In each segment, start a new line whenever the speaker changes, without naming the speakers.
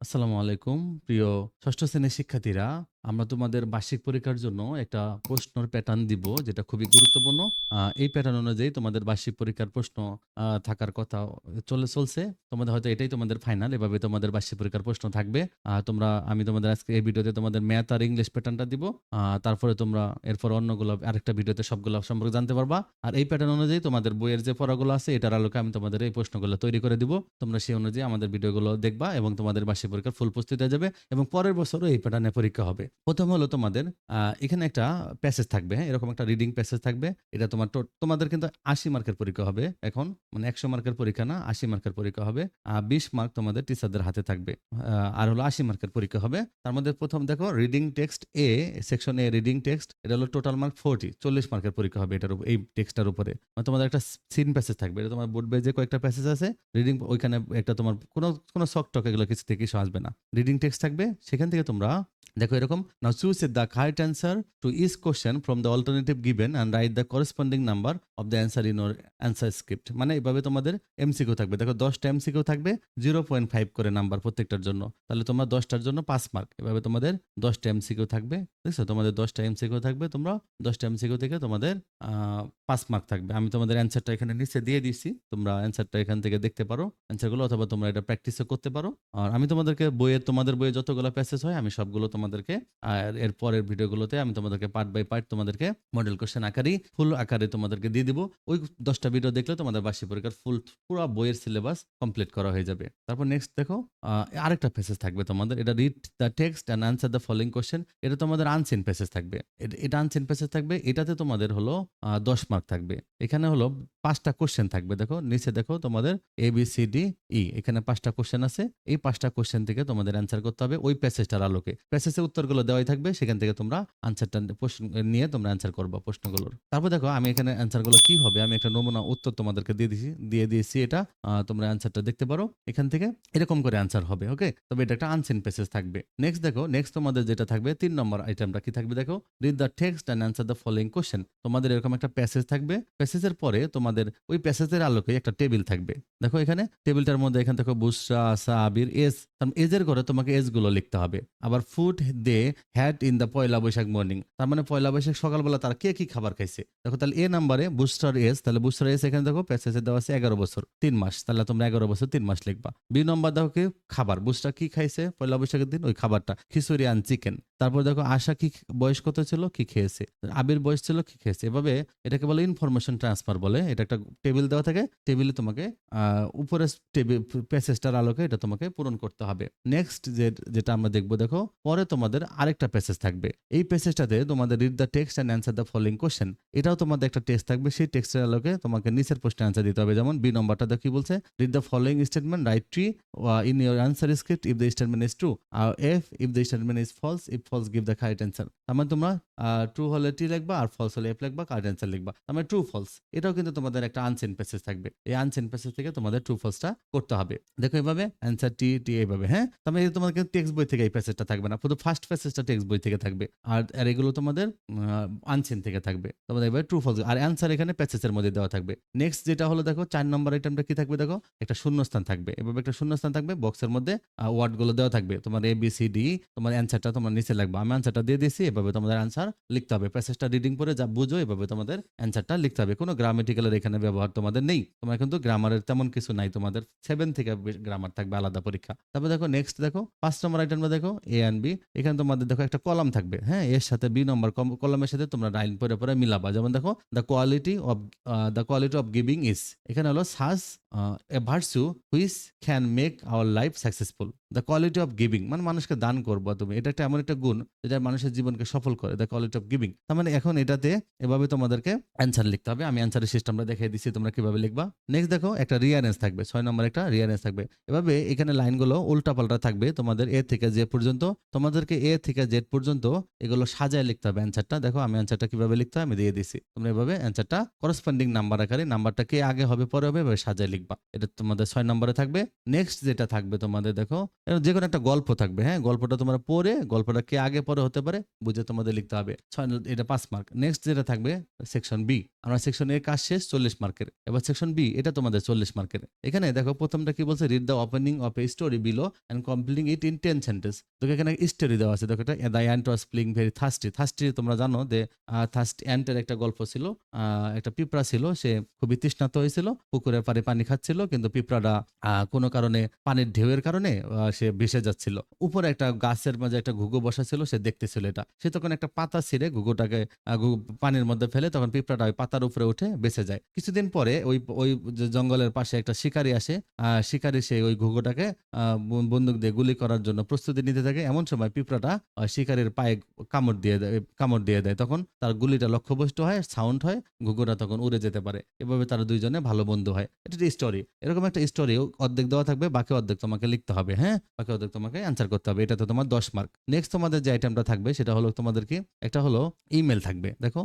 আসসালামু আলাইকুম প্রিয় ষষ্ঠ শ্রেণীর শিক্ষার্থীরা, আমরা তোমাদের বার্ষিক পরীক্ষার জন্য একটা প্রশ্নের প্যাটার্ন দিব যেটা খুবই গুরুত্বপূর্ণ। এই প্যাটার্ন অনুযায়ী তোমাদের বার্ষিক পরীক্ষার প্রশ্ন থাকার কথা চলছে। তোমাদের হয়তো এটাই তোমাদের ফাইনাল, এভাবে তোমাদের বার্ষিক পরীক্ষার প্রশ্ন থাকবে। আমি তোমাদের আজকে এই ভিডিওতে তোমাদের ম্যাথ আর ইংলিশ প্যাটার্নটা দিব। তারপরে তোমরা এরপর অন্যগুলো আরেকটা ভিডিওতে সবগুলো সম্পর্কে জানতে পারবা। আর এই প্যাটার্ন অনুযায়ী তোমাদের বইয়ের যে পড়াগুলো আছে এটার আলোকে আমি তোমাদের এই প্রশ্নগুলো তৈরি করে দিব। তোমরা সেই অনুযায়ী আমাদের ভিডিওগুলো দেখবা এবং তোমাদের বার্ষিক পরীক্ষার ফুল প্রস্তুতি হয়ে যাবে এবং পরের বছরও এই প্যাটার্নে পরীক্ষা হবে। প্রথম হলো তোমাদের এখানে একটা প্যাসেজ থাকবে, হ্যাঁ, এরকম একটা রিডিং প্যাসেজ থাকবে। এটা তোমাদের কিন্তু 80 মার্কের পরীক্ষা হবে এখন, মানে 100 মার্কের পরীক্ষা না, 80 মার্কের পরীক্ষা হবে। 20 মার্ক তোমাদের টিচারদের হাতে থাকবে, আর হলো 80 মার্কের পরীক্ষা হবে। তার মধ্যে প্রথম দেখো রিডিং টেক্সট এ, সেকশন এ রিডিং টেক্সট, এটা হলো টোটাল মার্ক 40 মার্কের পরীক্ষা হবে এটার এই টেক্সটটার উপরে। তোমাদের একটা সিন প্যাসেজ থাকবে, এটা তোমার বোর্ড বেজে কয়েকটা প্যাসেজ আছে রিডিং, ওইখানে একটা তোমার কোনো শক টক এগুলো কিছু থেকে কিছু আসবে না, রিডিং টেক্সট থাকবে। সেখান থেকে তোমরা দেখো এরকম, now choose the correct answer to each question from the alternative given and write the corresponding number of the answer in your answer script. মানে এইভাবে তোমাদের এমসিকিউ থাকবে, দেখো 10টা এমসিকিউ থাকবে, 0.5 করে নাম্বার প্রত্যেকটার জন্য। তাহলে তোমরা 10টার জন্য 5 মার্ক, এভাবে তোমাদের 10টা এমসিকিউ থাকবে। দেখছো তোমাদের 10টা এমসিকিউ থাকবে, তোমরা 10টা এমসিকিউ থেকে তোমাদের 5 মার্ক থাকবে। আমি তোমাদের অ্যান্সারটা এখানে নিচে দিয়ে দিচ্ছি, তোমরা অ্যান্সারটা এখান থেকে দেখতে পারো অ্যান্সারগুলো, অথবা তোমরা এটা প্র্যাকটিসও করতে পারো। আর আমি তোমাদেরকে তোমাদের বইয়ে যতগুলো প্যাসেজ হয় আমি সবগুলো তোমাদেরকে আর এর পরের ভিডিওগুলোতে আমি তোমাদেরকে পার্ট বাই পার্ট তোমাদেরকে মডেল কোশ্চেন আকারেই ফুল আকারে তোমাদেরকে দিয়ে দিব। ওই 10টা ভিডিও দেখলে তোমাদের বার্ষিক পরীক্ষার পুরো বইয়ের সিলেবাস কমপ্লিট করা হয়ে যাবে। তারপর নেক্সট দেখো, আরেকটা প্যাসেজ থাকবে তোমাদের, এটা read the text and answer the following question. এটা তোমাদের আনসিন প্যাসেজ থাকবে, এটা আনসিন প্যাসেজ থাকবে। এটাতে তোমাদের হলো 10 মার্ক থাকবে। এখানে হলো 5টা কোশ্চেন থাকবে, দেখো নিচে দেখো তোমাদের ABCDE, এখানে 5টা কোশ্চেন আছে। এই 5টা কোশ্চেন থেকে তোমাদের অ্যান্সার করতে হবে ওই প্যাসেজটার আলোকে। প্যাসেজের উত্তরগুলো দেওয়াই থাকবে, সেখান থেকে তোমরা আনসারটা প্রশ্ন নিয়ে তোমরা অ্যান্সার করবা প্রশ্নগুলোর। তারপর দেখো আমি এখানে অ্যান্সারগুলো কি হবে, আমি একটা নমুনা উত্তর তোমাদেরকে দিয়ে দিয়েছি। এটা তোমরা অ্যান্সারটা দেখতে পারো এখান থেকে, এরকম করে অ্যান্সার হবে। ওকে, তবে এটা একটা আনসিন প্যাসেজ থাকবে। নেক্সট দেখো, নেক্সট তোমাদের যেটা থাকবে 3 নম্বর আইটেমটা কি থাকবে, দেখো read the text and answer the following question. তোমাদের এরকম একটা প্যাসেজ থাকবে, প্যাসেজের পরে তোমাদের ওই প্যাসেজের আলোকে একটা টেবিল থাকবে। দেখো এখানে টেবিলটার মধ্যে এখান থেকে বুসরা, সাবির, এজ, এজের ঘরে তোমাকে এজ গুলো লিখতে হবে। আবার food they had in the Poila Baishakh morning, তার মানে পয়লা বৈশাখ সকালবেলা তারা কে কি খাবার খাইছে। দেখো তাহলে এ নাম্বারে বুস্টার এজ, তাহলে বুস্টার এজ এখানে দেখো প্যাসেজে দেওয়া আছে 11 বছর 3 মাস, তাহলে তোমরা 11 বছর 3 মাস লিখবা। বি নম্বর দেখো কি খাবার, বুস্টার কি খাইছে পয়লা বৈশাখের দিন, ওই খাবারটা খিচুড়ি আন চিকেন। তারপর দেখো আশা কি বয়স কত ছিল, কি খেয়েছে, আবির বয়স ছিল, কি খেয়েছে। এভাবে এটাকে বলে ইনফরমেশন ট্রান্সফার বলে। এটা একটা টেবিল দেওয়া থাকে, টেবিলে তোমাকে উপরে টেবিল প্যাসেজটার আলোকে এটা তোমাকে পূরণ করতে হবে। নেক্সট যেটা আমরা দেখবো, দেখো পরে তোমাদের আরেকটা প্যাসেজ থাকবে। এই প্যাসেজটাতে তোমাদের read the text and answer the following question, এটাও তোমাদের একটা টেক্সট থাকবে। সেই টেক্সটের আলোকে তোমাকে নিচের প্রশ্নের অ্যান্সার দিতে হবে। যেমন বি নম্বরটা দেখো কি বলছে, read the following statement, write true in your answer script if the statement is true, আর if the statement is false, if false give the correct answer. তার মানে তোমরা ট্রু হলে টি লিখবা, আর ফলস হলে এফ লিখবা, কারেক্ট অ্যান্সার লিখবা। তার মানে ট্রু ফলস, এটাও কিন্তু তোমাদের একটা আনসেন প্যাসেজ থাকবে। এই আনসেন প্যাসেজ থেকে তোমাদের ট্রু ফলসটা করতে হবে। দেখো এভাবে অ্যান্সার টি টি এইভাবে, হ্যাঁ। তার মানে তোমাদের কিন্তু টেক্সট বই থেকে এই প্যাসেজটা থাকবে না, শুধু ফার্স্ট প্যাসেজটা টেক্সট বই থেকে থাকবে, আর এগুলো তোমাদের আনসেন থেকে থাকবে। তোমাদের এবার ট্রু ফলস আর অ্যান্সার এখানে প্যাসেজের মধ্যে দেওয়া থাকবে। নেক্সট যেটা হলো দেখো 4 নম্বর আইটেমটা কি থাকবে, দেখো একটা শূন্যস্থান থাকবে। এভাবে একটা শূন্যস্থান থাকবে, বক্সের মধ্যে ওয়ার্ডগুলো দেওয়া থাকবে, তোমার ABCD, তোমার অ্যান্সারটা তোমরা নিচে লাগবে। আমি অ্যান্সারটা দিয়ে দিয়েছি, এভাবে তোমাদের অ্যান্সার লিখতে হবে। প্যাসেজটা রিডিং করে যা বুঝো এভাবে তোমাদের অ্যান্সারটা লিখতে হবে। কোনো গ্রামেটিক্যালের এখানে ব্যবহার তোমাদের নেই, তোমার কিন্তু গ্রামারের তেমন কিছু নাই, তোমাদের 7 থেকে গ্রামার থাকবে আলাদা পরীক্ষা। তারপর দেখো নেক্সট দেখো 5 নম্বর আইটেমটা দেখো A and B, এখানে তোমাদের দেখো একটা কলাম থাকবে, হ্যাঁ, এর সাথে B নম্বর কলামের সাথে তোমরা লাইন পরে পরে মিলাবা। যেমন দেখো the quality of giving is, এখানে হলো such a virtue which can make our life successful. The quality of giving মানে মানুষকে দান করবো তুমি, এটা একটা এমন একটা গুণ যেটা মানুষের জীবনকে সফল করে। দ্য কোয়ালিটি অফ গিভিং, তার মানে এখন এটাতে এভাবে তোমাদেরকে অ্যান্সার লিখতে হবে। আমি অ্যান্সারের সিস্টেমটা দেখিয়ে দিচ্ছি তোমরা কিভাবে লিখবা। নেক্সট দেখো একটা রিয়ারেন্স থাকবে, 6 নম্বর একটা রিয়ারেন্স থাকবে। এভাবে এখানে লাইনগুলো উল্টাপাল্টা থাকবে, তোমাদের এ থেকে জে পর্যন্ত, তোমাদেরকে এ থেকে জেড পর্যন্ত এগুলো সাজায় লিখতে হবে অ্যান্সারটা। দেখো আমি অ্যান্সারটা কিভাবে লিখতে হয় আমি দিয়ে দিচ্ছি, তোমরা এভাবে অ্যান্সারটা করেসপন্ডিং নাম্বার আকারে, নাম্বারটা কে আগে হবে পরে হবে এভাবে সাজায় লিখবে। লিখবা। এটা তোমাদের ৬ নম্বরে থাকবে। নেক্সট যেটা থাকবে তোমাদের দেখো, যেকোনো একটা গল্প থাকবে, হ্যাঁ? গল্পটা তোমরা পড়ে, গল্পটা কে আগে পরে হতে পারে বুঝে তোমাদের লিখতে হবে। এটা ৫ মার্ক। নেক্সট যেটা থাকবে সেকশন বি। আমরা সেকশন এ কাজ শেষ ৪০ মার্কের। এবার সেকশন বি এটা তোমাদের ৪০ মার্কের। এখানে দেখো প্রথমটা কি বলছে, read the opening of a story below and completing it in 10 sentence. তোকে এখানে স্টোরি দেওয়া আছে। দেখো এটা the ant was playing very thirsty. Thirsty তোমরা জানো যে থার্স্টি অ্যান্টের একটা গল্প ছিল। একটা পিঁপড়া ছিল, সে খুবই তৃষ্ণার্ত হয়েছিল, পুকুরের পাড়ে পানি খাচ্ছিল, কিন্তু পিঁপড়াটা কোনো কারণে পানির ঢেউয়ের কারণে সে ভেসে যাচ্ছিল। উপরে একটা গাছের মাঝে একটা ঘুঘু বসা ছিল, সে দেখতেছিল এটা। সে তখন একটা পাতা ছিঁড়ে ঘুঘুটাকে পানির মধ্যে ফেলে, তখন পিঁপড়াটা ওই পাতার উপরে উঠে বেঁচে যায়। কিছুদিন পরে ওই ওই যে জঙ্গলের পাশে একটা শিকারী আসে। শিকারী সে ওই ঘুঘুটাকে বন্দুক দিয়ে গুলি করার জন্য প্রস্তুতি নিতে থাকে। এমন সময় পিঁপড়াটা শিকারীর পায়ে কামড় দিয়ে দেয়। তখন তার গুলিটা লক্ষ্যভ্রষ্ট হয়, সাউন্ড হয়, ঘুঘুটা তখন উড়ে যেতে পারে। এভাবে তারা দুইজনে ভালো বন্ধু হয়। এটা একটা স্টোরি। এরকম একটা স্টোরি অর্ধেক দেওয়া থাকবে, বাকি অর্ধেক তোমাকে লিখতে হবে, হ্যাঁ? বাকি অর্ধেক তোমাকে অ্যান্সার করতে হবে। এটা তো তোমার ১০ মার্ক। নেক্সট তোমাদের যে আইটেমটা থাকবে সেটা হলো তোমাদের কি, একটা হলো ইমেল থাকবে। দেখো,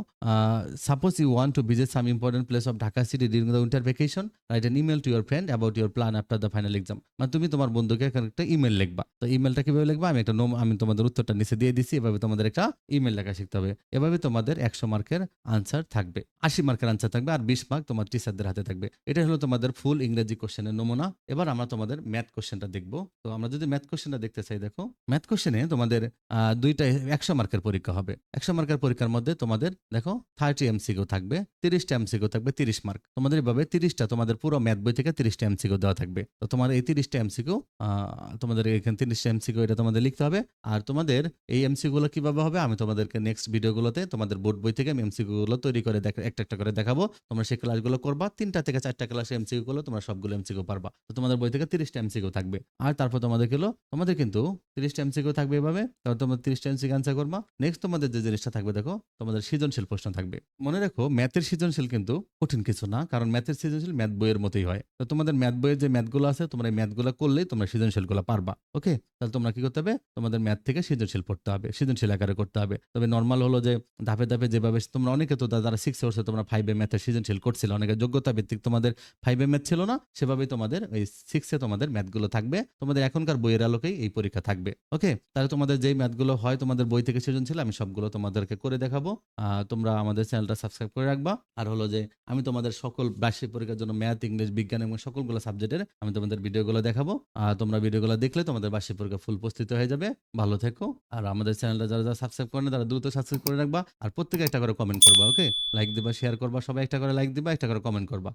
suppose you want to visit some important place of Dhaka city during the winter vacation, write an email to your friend about your plan after the final exam. মানে তুমি তোমার বন্ধুকে একটা ইমেল লিখবা। তো ইমেলটা কিভাবে লিখবা, আমি তোমাদের উত্তরটা নিচে দিয়ে দিচ্ছি। এভাবে তোমাদের একটা ইমেল লেখা শিখতে হবে। এভাবে তোমাদের ১০০ মার্কের আনসার থাকবে, ৮০ মার্কের আনসার থাকবে, আর ২০ মার্ক তোমার টিচারদের হাতে থাকবে। এটা হলো তোমাদের ফুল ইংরেজি কোশ্চেনের নমুনা। এবার আমরা তোমাদের ম্যাথ কোশ্চেনটা দেখবো। তো আমরা যদি ম্যাথ কোশ্চেনটা দেখতে চাই, দেখো ম্যাথ কোশ্চেনে তোমাদের দুইটা ১০০ মার্কের পরীক্ষা হবে। ১০০ মার্কের পরীক্ষার মধ্যে তোমাদের দেখো 30 এমসিকিউ থাকবে, 30টা এমসিকিউ থাকবে 30 মার্ক। তোমাদের এভাবে 30টা তোমাদের পুরো ম্যাথ বই থেকে 30টা এমসিকিউ দেওয়া থাকবে। তো তোমার এই 30টা এমসিকিউ তোমাদের এখানে 30টা এমসিকিউ এটা তোমাদের লিখতে হবে। আর তোমাদের এই এমসিকিউ গুলো কিভাবে হবে আমি তোমাদেরকে নেক্সট ভিডিওগুলোতে তোমাদের বোর্ড বই থেকে আমি এমসিকিউ গুলো তৈরি করে একটা একটা করে দেখাবো। তোমরা সেই ক্লাসগুলো করবা। ৩টা থেকে ৪টা ক্লাসে এমসিকিউ গুলো তোমরা সবগুলো এমসিকিউ পারবা। তো তোমাদের বই থেকে 30টা এমসিকিউ থাকবে। আর তারপর তোমাদের কিন্তু 30টা এমসিকিউ থাকবে এভাবে। তারপর তোমরা 30টা এমসিকিউ অ্যান্সার করবা। নেক্সট তোমাদের যে জিনিসটা থাকবে দেখো, তোমাদের সৃজনশীল প্রশ্ন থাকবে। মনে রাখো ম্যাথের সৃজনশীল কিন্তু কঠিন কিছু না, কারণ ম্যাথের সৃজনশীল ম্যাথ বইয়ের মতোই হয়। তো তোমাদের ম্যাথ বইয়ের যে ম্যাথগুলো আছে, তোমরা এই ম্যাথগুলো করলেই তোমরা সৃজনশীলগুলো পারবা। ওকে, তাহলে তোমরা কি করতে হবে, তোমাদের ম্যাথ থেকে সৃজনশীল পড়তে হবে, সৃজনশীল আকারে করতে হবে। তবে নর্মাল হলো যে ধাপে ধাপে যেভাবে তোমরা অনেকে তো যারা 6 এ তোমরা 5 এ ম্যাথের সৃজনশীল করছিল, অনেকের যোগ্যতা ভিত্তিক তোমাদের 5 এ ম্যাথ ছিল না, সেভাবেই তোমাদের ওই 6 এ তোমাদের ম্যাথগুলো থাকবে। তোমাদের এখনকার বইয়ের আলোকেই এই পরীক্ষা থাকবে। ওকে, তাহলে তোমাদের যেই ম্যাথগুলো হয় তোমাদের বই থেকে সৃজনশীল, আমি সবগুলো তোমাদেরকে করে দেখাবো। তোমরা আমাদের চ্যানেলটা সাবস্ক্রাইব করে রাখবা। আর হলো যে আমি তোমাদের সকল বার্ষিক পরীক্ষার জন্য ম্যাথ, ইংলিশ, বিজ্ঞান এবং সকলগুলো সাবজেক্টের আমি তোমাদের ভিডিওগুলো দেখাবো। তোমরা ভিডিওগুলো দেখলে তোমাদের বার্ষিক পরীক্ষা ফুল প্রস্তুতি হয়ে যাবে। ভালো থেকো। আর আমাদের চ্যানেলটা যারা যারা সাবস্ক্রাইব করেন তারা দ্রুত সাবস্ক্রাইব করে রাখবা। আর প্রত্যেকে একটা করে কমেন্ট করবা। ওকে, লাইক দিবা, শেয়ার করবা, সবাই একটা করে লাইক দিবা, একটা করে কমেন্ট করবা।